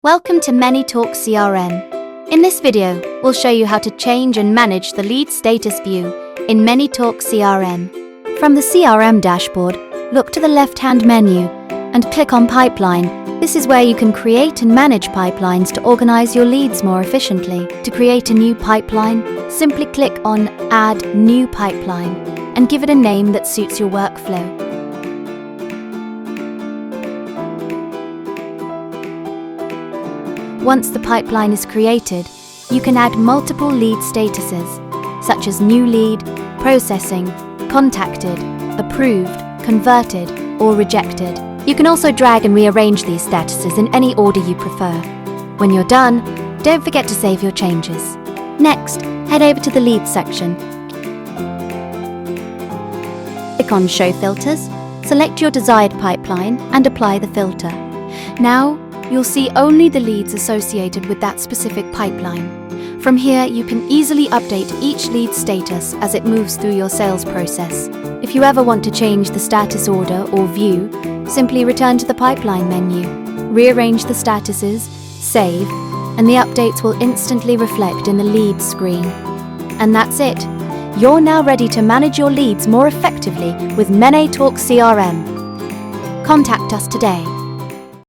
Welcome to Menetalk CRM. In this video, we'll show you how to change and manage the lead status view in Menetalk CRM. From the CRM dashboard, look to the left-hand menu and click on Pipeline. This is where you can create and manage pipelines to organize your leads more efficiently. To create a new pipeline, simply click on Add New Pipeline and give it a name that suits your workflow. Once the pipeline is created, you can add multiple lead statuses, such as new lead, processing, contacted, approved, converted, or rejected. You can also drag and rearrange these statuses in any order you prefer. When you're done, don't forget to save your changes. Next, head over to the Leads section. Click on Show Filters, select your desired pipeline, and apply the filter. Now, you'll see only the leads associated with that specific pipeline. From here, you can easily update each lead status as it moves through your sales process. If you ever want to change the status order or view, simply return to the pipeline menu, rearrange the statuses, save, and the updates will instantly reflect in the leads screen. And that's it. You're now ready to manage your leads more effectively with Menetalk CRM. Contact us today.